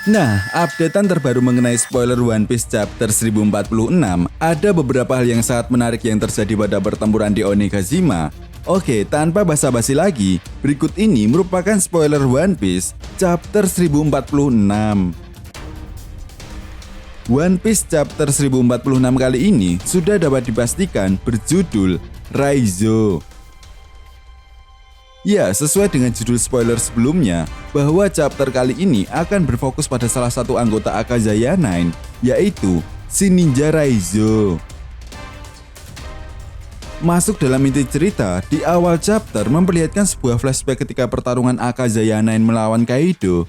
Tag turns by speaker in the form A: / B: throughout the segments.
A: Nah, updatean terbaru mengenai spoiler One Piece chapter 1046, ada beberapa hal yang sangat menarik yang terjadi pada pertempuran di Onigashima. Oke, tanpa basa-basi lagi, berikut ini merupakan spoiler One Piece chapter 1046. One Piece chapter 1046 kali ini sudah dapat dipastikan berjudul Raizo. Ya, sesuai dengan judul spoiler sebelumnya, bahwa chapter kali ini akan berfokus pada salah satu anggota Akazaya 9, yaitu si Ninja Raizo. Masuk dalam inti cerita, di awal chapter memperlihatkan sebuah flashback ketika pertarungan Akazaya 9 melawan Kaido.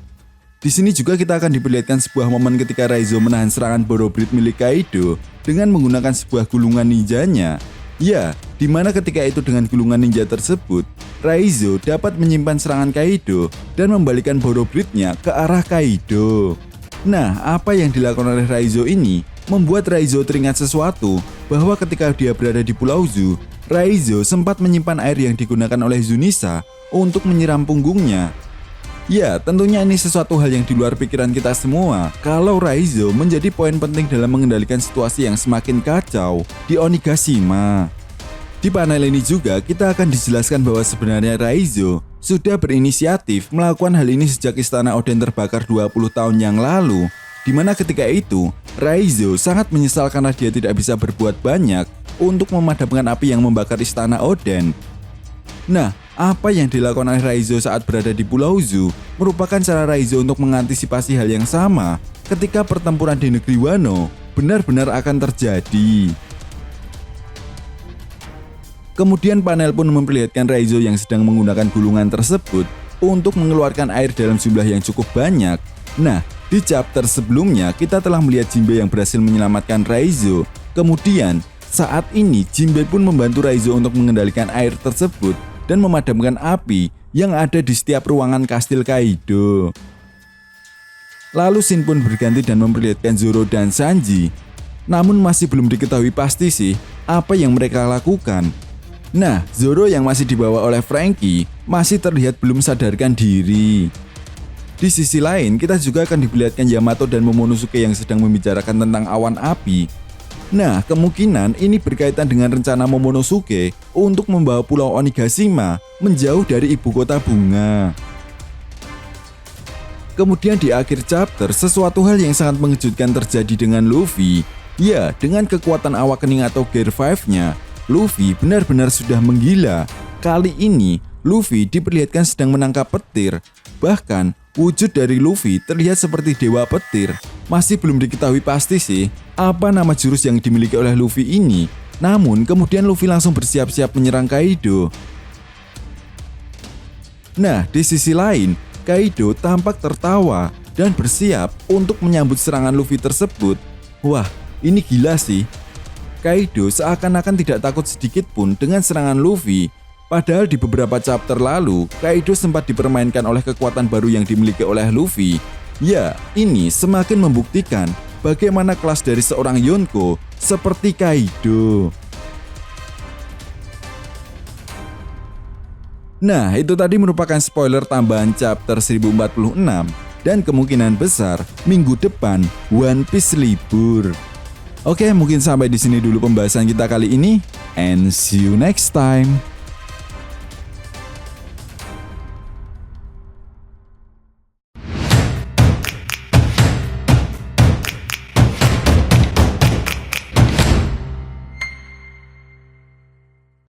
A: Di sini juga kita akan diperlihatkan sebuah momen ketika Raizo menahan serangan Borobreed milik Kaido dengan menggunakan sebuah gulungan ninjanya. Ya, dimana ketika itu dengan gulungan ninja tersebut, Raizo dapat menyimpan serangan Kaido dan membalikan Borobreed-nya ke arah Kaido. Nah, apa yang dilakukan oleh Raizo ini membuat Raizo teringat sesuatu, bahwa ketika dia berada di Pulau Zu, Raizo sempat menyimpan air yang digunakan oleh Zunisa untuk menyiram punggungnya. Ya, tentunya ini sesuatu hal yang di luar pikiran kita semua, kalau Raizo menjadi poin penting dalam mengendalikan situasi yang semakin kacau di Onigashima. Di panel ini juga kita akan dijelaskan bahwa sebenarnya Raizo sudah berinisiatif melakukan hal ini sejak Istana Oden terbakar 20 tahun yang lalu, di mana ketika itu Raizo sangat menyesal karena dia tidak bisa berbuat banyak untuk memadamkan api yang membakar Istana Oden. Nah, apa yang dilakukan oleh Raizo saat berada di Pulau Zu merupakan cara Raizo untuk mengantisipasi hal yang sama ketika pertempuran di negeri Wano benar-benar akan terjadi. Kemudian panel pun memperlihatkan Raizo yang sedang menggunakan gulungan tersebut untuk mengeluarkan air dalam jumlah yang cukup banyak. Nah, di chapter sebelumnya kita telah melihat Jinbe yang berhasil menyelamatkan Raizo. Kemudian, saat ini Jinbe pun membantu Raizo untuk mengendalikan air tersebut dan memadamkan api yang ada di setiap ruangan kastil Kaido. Lalu Shin pun berganti dan memperlihatkan Zoro dan Sanji. Namun masih belum diketahui pasti sih apa yang mereka lakukan. Nah, Zoro yang masih dibawa oleh Franky masih terlihat belum sadarkan diri. Di sisi lain, kita juga akan diperlihatkan Yamato dan Momonosuke yang sedang membicarakan tentang awan api. Nah, kemungkinan ini berkaitan dengan rencana Momonosuke untuk membawa Pulau Onigashima menjauh dari ibu kota bunga. Kemudian di akhir chapter, sesuatu hal yang sangat mengejutkan terjadi dengan Luffy. Ya, dengan kekuatan awakening atau Gear 5-nya, Luffy benar-benar sudah menggila. Kali ini, Luffy diperlihatkan sedang menangkap petir. Bahkan, wujud dari Luffy terlihat seperti dewa petir. Masih belum diketahui pasti sih apa nama jurus yang dimiliki oleh Luffy ini. Namun kemudian Luffy langsung bersiap-siap menyerang Kaido. Nah, di sisi lain, Kaido tampak tertawa dan bersiap untuk menyambut serangan Luffy tersebut. Wah, ini gila sih. Kaido seakan-akan tidak takut sedikit pun dengan serangan Luffy. Padahal di beberapa chapter lalu, Kaido sempat dipermainkan oleh kekuatan baru yang dimiliki oleh Luffy. Ya, ini semakin membuktikan bagaimana kelas dari seorang Yonko seperti Kaido. Nah, itu tadi merupakan spoiler tambahan chapter 1046 dan kemungkinan besar minggu depan One Piece libur. Oke, mungkin sampai di sini dulu pembahasan kita kali ini and see you next time.